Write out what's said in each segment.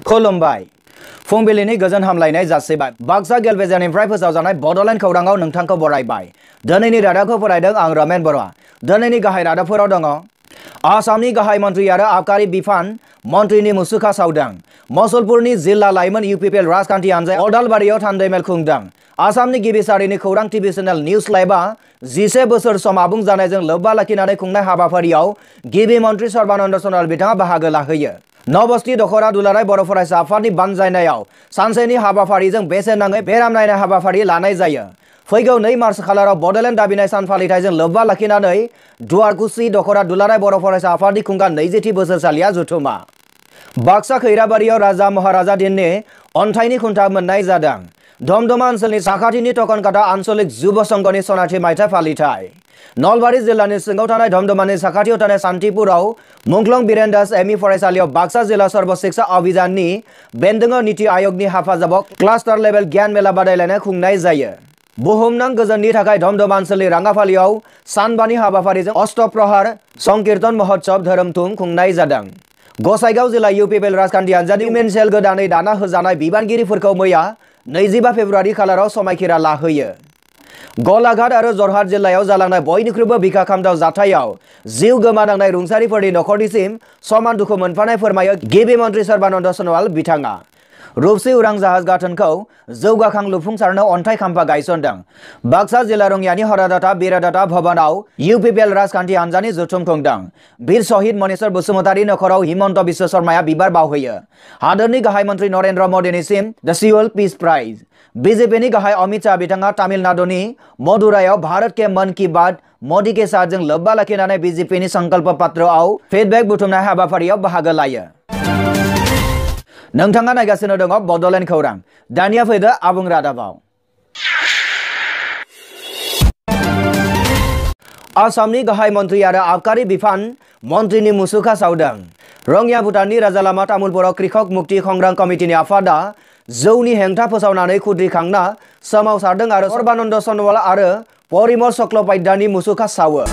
खुलुमबाय फुंबिलिनि गोजोन हामलायनाय जासिबाय बाक्सा गेलबेजानिफ्राय फोसावजानाय बडलेण्ड खौराङाव नोंथांखौ बरायबाय। दिनैनि रादाबखौ फरायदों आं रमेन बरा। दिनैनि गाहाय रादाबफोराव दङ आसामनि गाहाय मन्त्रि आरो आबकारि बिफान मन्थ्रिनि मुसुखा सावदों। मसलपुरनि जिल्ला लाइमोन इउपिपिएल राजखान्थि हान्जाया अदालबारियाव थान्दै मेल खुंदों। आसामनि गिबि सारिनि खौरां टिभि चेनेल निउज लाइभआ 11 बोसोर सम आबुं जानायजों लोब्बा लाखिनानै खुंनाय हाबाफारियाव गिबि मन्थ्रि सर्बानन्द सनवाल बिथाङा बाहागो लाहैयो। नबस्ति दखरा दुलाराय बर' फरायसा आफादनि बानजायनायाव सानसेनि हाबाफारिजों बेसेन नाङै बेराम नायनाय हाबाफारि लानाय जायो। फैगौ 2 मार्च खालाराव बडलेण्ड दाबिनाय सान फालिथायजों लोब्बा लाखिनानै दुवारकुसि दखरा दुलाराय बर' फरायसा आफादनि खुंगा 20थि बोसोरसालिया जथुमा। बाक्सा खैराबारियाव राजा महाराजा दिननि अन्थाइनि खुन्था मोननाय जादों। दमदमा ओनसोलनि साखाथिनि टकनकाटा आन्चलिक जुब संघनि सनाथि मायथाइ फालिथाय। नलबारि जिल्लानि सिङाव थानाय दमदमानि साखाथियाव थानाय सान्तिपुराव मुंख्लं बिरेन दास एमइ फरायसालियाव बाक्सा जिल्ला सर्व शिक्षा अभियाननि बेन्दोङाव नीति आयोगनि हेफाजाबाव क्लास्टार लेभेल गियान मेला बादायलायनाय खुंनाय जायो। बुहुमनां गोजोननि थाखाय दमदमा ओनसोलनि राङाफालियाव सानबानि हाबाफारिजों अष्टप्रहार संकीर्तन महोत्सव धोरोमथुम खुंनाय जादों। गसाइगाव जिल्ला इउपिपिएल राजखान्थि हान्जानि वुमेन सेल गोदानै दाना होजानाय बिबानगिरिफोरखौ मैया 25 फेब्रुवारि खालाराव समायखिरा लाहोयो। गलाघाट आरो जरहाट जिल्लायाव जालांनाय बयनिख्रुइबो बिखा खामथाव जाथायाव जिउ गोमानांनाय रुंसारिफोरनि नखरनिसिम समान दुखु मोनफानाय फोरमायो गिबि मन्थ्रि सर्बानन्द सनवाल बिथाङा। रुपसि उरां जाहाज गाथोनखौ जौगाखां लुफुंसारनो अन्थाइ खाम्फा गायसनदों। बाक्सा जिल्ला रङियानि हरादाता बिरादाता भवनाव इउपिपिएल राजखान्थि हान्जानि जथुम खुंदों। बीर शहीद मनेश्वर बसुमतारी नखराव हिमन्त बिश्व शर्माया बिबार बावहैयो। हादोरनि गाहाय मन्त्रि नरेन्द्र मदिनिसिम द सिउल पीस प्राइज। बीजेपीनि गाहाय अमित शाह बिथाङा तामिलनाडुनि मदुरायाव भारत के मन की बात मोदी के साथजों लोब्बा लाखिनानै बीजेपीनि संकल्प पत्रआव फिडबेक बुथुमनाय हाबाफारियाव बाहागो लायो। नोंथाङा नायगासिनो दङ बडलेण्ड खौरां। दानिया फैदो आबुं रादाबाव। आसामनि गाहाय मन्त्रि आरो आबकारि बिफान मन्थ्रिनि मुसुखा सावदों। रङिया भुटाननि राजालामा तामुलपुराव कृषक मुक्ति संग्राम कमिटिनि आफादा जौनि हेंथा फोसावनानै खुद्रिखांना सोमावसारदों आरो सर्बानन्द सनवाल आरो परिमल चट्ट'पाध्यायनि मुसुखा सावो।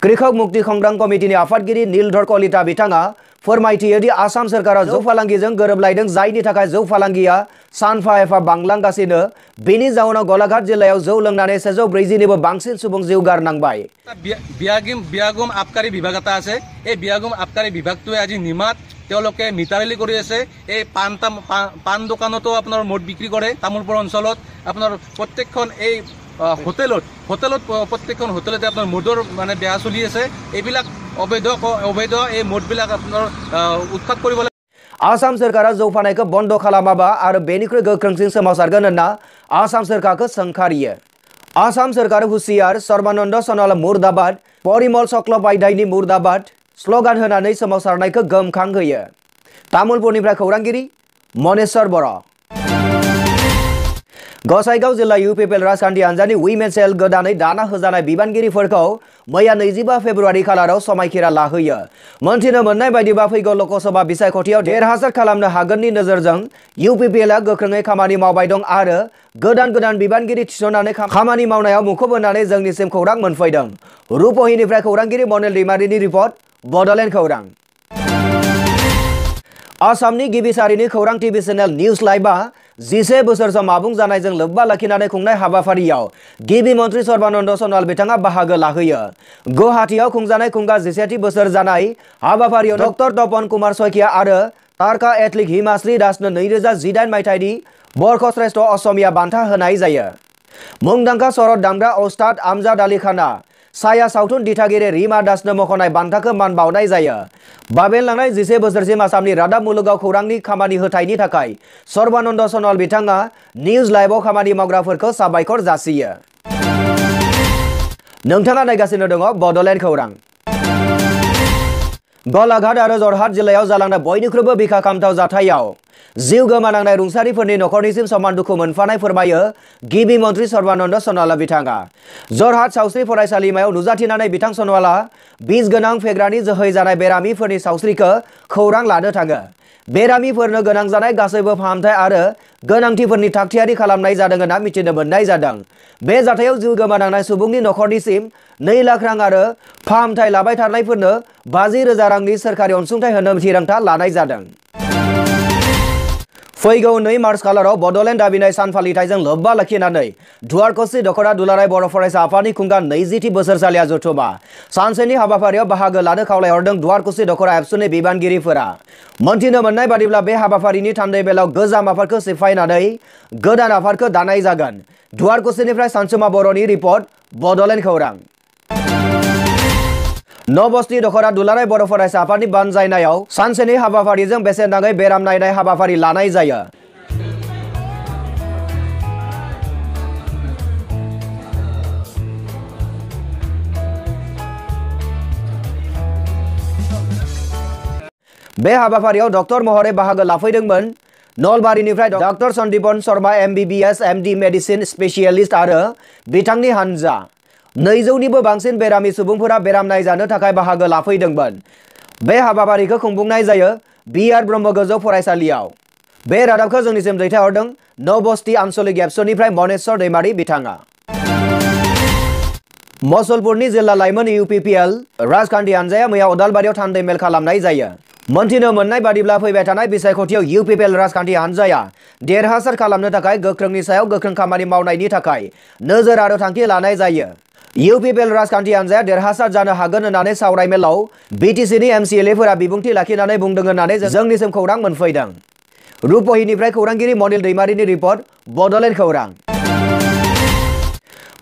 कृषक मुक्ति संग्राम कमिटिनि आफादगिरि नीलधर कलिता बिथाङा फोरमायथियो दि आसाम सरकारा जौ फालांगिजों गोरोबलायदों, जायनि थाखाय जौ फालांगिया सानफा एफा बांलांगासिनो। बेनि जाउनाव गलाघाट जिल्लायाव जौ लोंनानै 140निबो बांसिन सुबुं जिउ गारनांबाय। বিয়াগুম আবকাৰী বিভাগ এটা আছে। এই বিয়াগুম আবকাৰী বিভাগটোৱে আজি নিমাত তেওঁলোকে মিটাৰেলি কৰি আছে। এই পান দোকানতো আপোনাৰ মদ বিক্ৰী কৰে। তামোলপুৰ অঞ্চলত আপোনাৰ প্ৰত্যেকখন এই হোটেলত প্ৰত্যেকখন হোটেলতে আপোনাৰ মদৰ মানে বেয়া চলি আছে। এইবিলাক অবৈধ এই মদবিলাক আপোনাৰ উৎখাত কৰিব লাগে। आसाम सरकारा जौ फाननायखौ बन्द खालामाबा आरो बेनिख्रुइ गोख्रोंसिन सोमावसारगोन होनना आसाम सरकारखौ सोंखारियो। आसाम सरकार हुसियार, सर्बानन्द सनवाल मुर्दाबाद, परिमल चट्ट'पाध्यायनि मुर्दाबाद स्लगान होनानै सोमावसारनायखौ गोमखांहोयो। तामुलपुरनिफ्राय खौरांगिरि मनेश्वर बर'। गसाइगाव जिल्ला इउपिपिएल राजखान्थि हान्जानि वुमेन सेल गोदानै दाना होजानाय बिबानगिरिफोरखौ मैया 25 फेब्रुवारि खालाराव समायखिरा लाहोयो। मोनथिनो मोननाय बायदिबा फैगौ लकसभा बिसायख'थियाव देरहासार खालामनो हागोननि नोजोरजों इउपिपिएलआ गोख्रोङै खामानि मावबाय दं आरो गोदान बिबानगिरि थिसननानै खामानि मावनायाव मुखुब होननानै जोंनिसिम खौरां मोनफैदों। रुपहिनिफ्राय खौरांगिरि मनेल दैमारिनि रिपर्ट, बडलेण्ड खौरां। आसामनि गिबि सारिनि खौरां टिभि चेनेल निउज लाइभआ 11 बोसोर सम आबुं जानायजों लोब्बा लाखिनानै खुंनाय हाबाफारियाव गिबि मन्थ्रि सर्बानन्द सनवाल बिथाङा बाहागो लाहैयो। गुवाहाटीआव खुंजानाय खुंगा 11थि बोसोर जानाय हाबाफारियाव डक्टर तपन कुमार शइकिया आरो तारका एथलीट हिमाश्री दासनो 2018 मायथाइनि बर्खश्रेष्ठ असमिया बान्था होनाय जायो। मुंदांखा सरद दामग्रा उस्ताद आमजाद आली खाना, साया सावथुन दिथागिरि रिमा दासनो मख'नाय बान्थाखौ मान बावनाय जायो। बाबेनलांनाय 11 बोसोरसिम आसामनि रादाब मुलुगाव खौरांनि खामानि होथायनि थाखाय सर्बानन्द सनवाल बिथाङा निउज लाइभआव खामानि मावग्राफोरखौ साबायखर जासियो। नोंथाङा नायगासिनो दङ बडलेण्ड खौरां। गलाघाट आरो जरहाट जिल्लायाव जालांनाय बयनिख्रुइबो बिखा खामथाव जाथायाव जिउ गोमानांनाय रुंसारिफोरनि नखरनिसिम समान दुखु मोनफानाय फोरमायो गिबि मन्त्रि सर्बानन्द सनवाला बिथाङा। जरहाट सावस्रि फरायसालिमायाव नुजाथिनानै बिथां सनवाला बिस गोनां फेग्रानि जोहै जानाय बेरामिफोरनि सावस्रिखौ खौरां लानो थाङो। बेरामिफोरनो गोनां जानाय गासैबो फाहामथाय आरो गोनांथिफोरनि थागथियारि खालामनाय जादों होनना मिथिनो मोननाय जादों। बे जाथायाव जिउ गोमानांनाय सुबुंनि नखरनिसिम 2 लाख रां आरो फाहामथाय लाबाय थानायफोरनो 50,000 रांनि सोरखारि अनसुंथाइ होनो थिरांथा लानाय जादों। फैगौ 2 मार्च खालाराव बडलेण्ड दाबिनाय सान फालिथायजों लोब्बा लाखिनानै दुवारकुसि दख'रा दुलाराय बर' फरायसा आफादनि खुंगा 20थि बोसोरसालिया जथुमा सानसेनि हाबाफारियाव बाहागो लानो खावलायहरदों दुवारकुसि दख'रा एबसुनि बिबानगिरिफोरा। मोनथिनो मोननाय बादिब्ला बे हाबाफारिनि थान्दै बेलायाव गोजाम आफादखौ सिफायनानै गोदान आफादखौ दानाय जागोन। दुवारकुसिनिफ्राय सानसुमा बर'नि रिपर्ट, बडलेण्ड खौरां। नबस्ति दख'रा दुलाराय बर' फरायसा आफादनि बानजायनायाव सानसेनि हाबाफारिजों बेसेन नाङै बेराम नायनाय हाबाफारि लानाय जायो। बे हाबाफारियाव डक्टर महरै बाहागो लाफैदोंमोन नलबारिनिफ्राय doctor Sandipan Sharma MBBS MD medicine specialist आरो बिथांनि हानजा। 200निबो बांसिन बेरामि सुबुंफोरा बेराम नायजानो थाखाय बाहागो लाफैदोंमोन। बे हाबाफारिखौ खुंफुंनाय जायो BR ब्रह्म गोजौ फरायसालियाव। बे रादाबखौ जोंनिसिम दैथायहरदों नबस्ति आन्सलिक एबसुनिफ्राय मनेश्वर दैमारी बिथाङा। मसलपुरनि जिल्ला लाइमोन UPPL राजखान्थि हानजाया मैया अदालबारियाव थान्दै मेल खालामनाय जायो। मोनथिनो मोननाय बादिब्ला फैबाय थानाय बिसायख'थियाव UPPL राजखान्थि हानजाया देरहासार खालामनो थाखाय गोख्रोंनि सायाव गोख्रों खामानि मावनायनि थाखाय नोजोर आरो थांखि लानाय जायो। UPPL राजखान्थि हानजाया देरहासार जानो हागोन होननानै सावराय मेलाव BTCनि MCLAफोरा बिबुंथि लाखिनानै बुंदों होननानै जोंनिसिम खौरां मोनफैदों। रुपहिनिफ्राय खौरांगिरि मनिल दैमारिनि रिपर्ट, बडलेण्ड खौरां।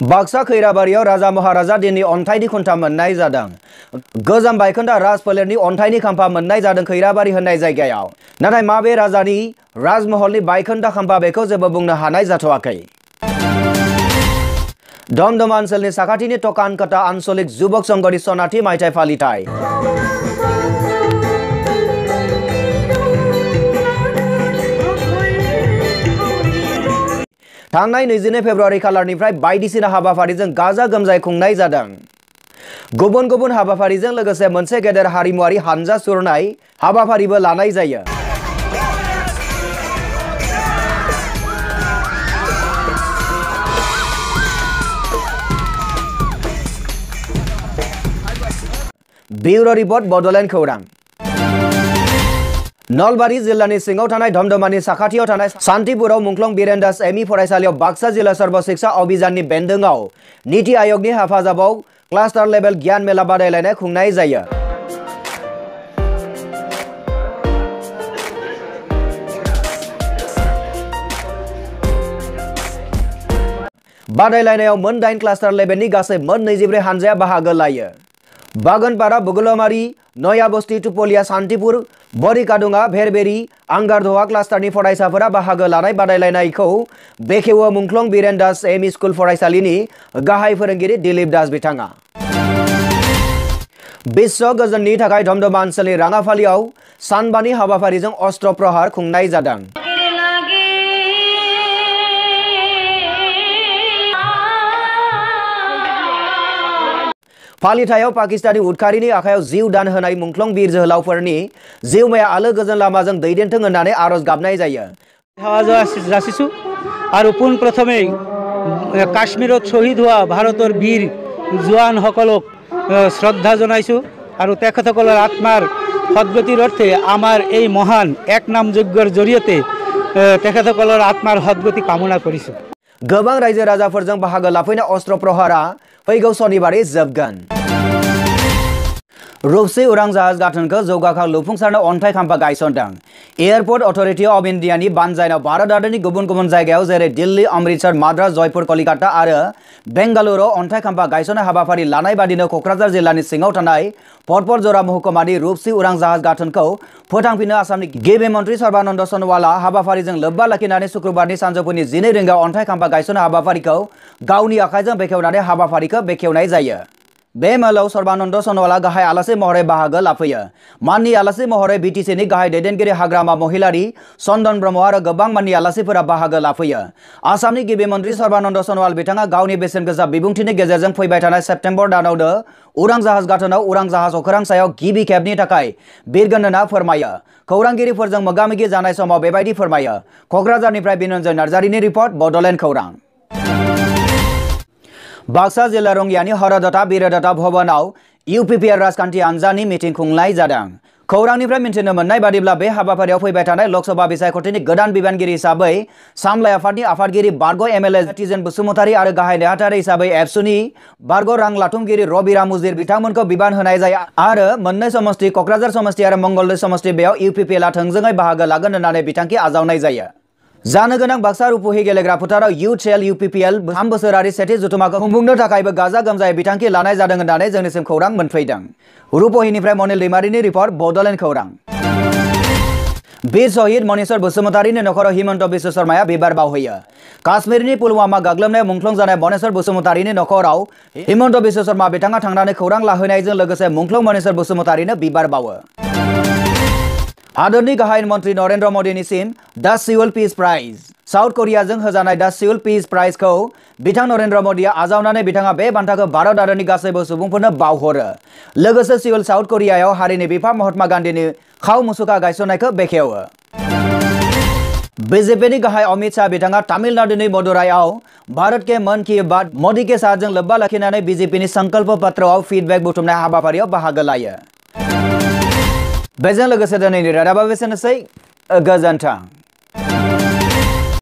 बाक्सा खैराबारियाव राजा महाराजा दिननि अन्थाइनि खुन्था मोननाय जादों। गोजाम बायखोन्दा राज फोलेरनि अन्थाइनि खाम्फा मोननाय जादों खैराबारि होननाय जायगायाव। नाथाय माबे राजानि राजमहलनि बायखोन्दा खाम्फा बेखौ जेबो बुंनो हानाय जाथ'वाखै। दमदमा ओनसोलनि साखाथिनि टकानकाटा आन्सलिक जुबक संघनि सनाथि मायथाइ फालिथाय। थांनाय 22 फेब्रुवारि खालारनिफ्राय बायदिसिना हाबाफारिजों गाजा गोमजायै खुंनाय जादों। गुबुन गुबुन हाबाफारिजों लोगोसे मोनसे गेदेर हारिमुआरि हानजा सुरनाय हाबाफारिबो लानाय जायो। ब्युरो रिपर्ट, बडलेण्ड खौरां। नलबारि जिल्लानि सिङाव थानाय धमधमानि साखाथियाव थानाय सान्तिपुराव मुंख्लं बिरेन दास ME फरायसालियाव बाक्सा जिल्ला सर्व शिक्षा अभियाननि बेन्दोंआव नीति आयगनि हेफाजाबाव क्लास्टार लेभेल गियान मेला बादायलायनाय खुंनाय जायो। बादायलायनायाव मोन 8 क्लास्टार लेभेलनि गासै मोन 24 हानजाया बाहागो लायो। बागनपारा, बुगलमारी, नयाबस्ति, टुपलिया, सान्तिपुर, बरिकाडुङा, भेरबेरी, आंगारधवा क्लास्टारनि फरायसाफोरा बाहागो लानाय बादायलायनायखौ बेखेवो मुंख्लं बिरेन दास ME स्कुल फरायसालिनि गाहाय फोरोंगिरि दिलीप दास बिथाङा। विश्व गोजोननि थाखाय धमधमा ओनसोलनि राङाफालियाव सानबानि हाबाफारिजों अस्त्र प्रहार खुंनाय जादों। फालिथायाव पाकिस्तानी उदखारिनि आखायाव जिउ दान होनाय मुंख्लं बिर जोहोलावफोरनि जिउमाया आलो गोजोन लामाजों दैदेनथों होननानै आरज गाबनाय जायो। जासिछु और पोन प्रथमे काश्मीरत शहीद हुआ भारतर वीर जवानসকলক श्रद्धा जनाइछु और तेखतসকলৰ आत्मार सद्गतिर अर्थे आमार এই महान एक नाम यज्ञर जरियते तेखतসকলৰ आत्मार सद्गति कामना करिछु। गोबां रायजो राजाफोरजों बाहागो लाफैनाय अस्त्र प्रहारा फैगौ शनिबारै जोबगोन। रूपसी उरां जाहाज गाथोनखौ जौगाखां लुफुंसारनो अन्थाइ खाम्फा गायसनदों। एयारपोर्ट अथरिटी अफ इन्डियानि बानजायनाव भारत हादरनि गुबुन गुबुन जायगायाव जेरै दिल्ली, अमृतसर, माद्रास, जयपुर, कलिकाता आरो बेंगालुरुआव अन्थाइ खाम्फा गायसननाय हाबाफारि लानाय बादिनो क'क्राझार जिल्लानि सिङाव थानाय पटपरजरा महकुमानि रूपसी उरां जाहाज गाथोनखौ फोथांफिननो आसामनि गिबि मन्त्रि सर्बानन्द सनवाला हाबाफारिजों लोब्बा लाखिनानै शुक्रबारनि सानजौफुनि 12 रिंगायाव अन्थाइ खाम्फा गायसननाय हाबाफारिखौ गावनि आखाइजों बेखेवनानै हाबाफारिखौ बेखेवनाय जायो। बे मेलाव सर्बानन्द सनवाला गाहाय आलासि महरै बाहागो लाफैयो। माननि आलासि महरै बिटिसिनि गाहाय दैदेनगिरि हाग्रामा महिलारि चन्दन ब्रह्म आरो गोबां माननि आलासिफोरा बाहागो लाफैयो। आसामनि गिबि मन्त्रि सर्बानन्द सनवाल बिथाङा गावनि बेसेन गोसा बिबुंथिनि गेजेरजों फैबाय थानाय सेप्तेम्बर दानावनो उरां जाहाज गाथोनाव उरां जाहाज अख्रां सायाव गिबि खेबनि थाखाय बिरगोन होनना फोरमायो। खौरांगिरिफोरजों मोगा-मोगि जानाय समाव बेबायदि फोरमायो। क'क्राझारनिफ्राय बिनन्जय नार्जारिनि रिपर्ट बड'लेण्ड खौरां। बाक्सा जिल्ला रंगियानि हरदत्ता बिरदत्ता भवनाव इउपिपिएल राजखान्थि हान्जानि मिटिं खुंनाय जादों। खौरांनिफ्राय मिन्थिनो मोननाय बादिब्ला बे हाबाफारियाव फैबाय थानाय लकसभा बिसायख'थिनि गोदान बिबानगिरि हिसाबै सामलाय आफादनि आफादगिरि बारग' एमएलए तिजेन बसुमतारी आरो गाहाय नेहाथारि हिसाबै एबसुनि बारग' रां लाथुमगिरि रबिराम मुजिर बिथांमोनखौ बिबान होनाय जायो आरो मोननै समष्टि क'क्राझार समष्टि आरो मंगलदै समष्टि बेयाव इउपिपिएलआ थोंजोङै बाहागो लागोन होननानै बिथांखि आजावनाय जायो। जानो गोनां बाक्सा रुपुहि गेलेग्रा फोथाराव इउथ सेल इउपिपिएल 3 बोसोरारि सेथि जथुमाखौ खुंफुंनो थाखायबो गाजा गोमजायै बिथांखि लानाय जादों होननानै जोंनिसिम खौरां मोनफैदों। रुपुहिनिफ्राय मनिल दैमारिनि रिपर्ट बड'लेण्ड खौरां। बीर शहीद मनीश्वर बसुमतारीनि नखराव हिमन्त बिश्व शर्माया बिबार बावहैयो। काश्मीरनि पुलवामा गाग्लोबनायाव मुंख्लं जानाय मनीश्वर बसुमतारीनि नखराव हिमन्त बिश्व शर्मा बिथाङा थांनानै खौरां लाहैनायजों लोगोसे मुंख्लं मनीश्वर बसुमतारीनो बिबार बावो। हादरनि गाहाय मन्त्रि नरेन्द्र मदिनिसिम दा सिउल पिस प्राइज। साउथ करियाजों होजानाय दा सिउल पिस प्राइजखौ बिथां नरेन्द्र मदिया आजावनानै बिथाङा बे बान्थाखौ भारत हादरनि गासैबो सुबुंफोरनो बावहरो। लोगोसे सिउल साउथ करियायाव हारिनि बिफा महात्मा गान्धीनि खाव मुसुखा गायसननायखौ बेखेवो। बीजेपीनि गाहाय अमित शाह बिथाङा तामिलनाडुनि मदुराइआव भारत के मन की बात मोदी के साथजों लोब्बा लाखिनानै बीजेपीनि संकल्प पत्रआव फिडबेक बुथुमनाय हाबाफारियाव बाहागो लायो। बेजों लोगोसे दिनैनि रादाबा बेसेनोसै। गोजोन्थों।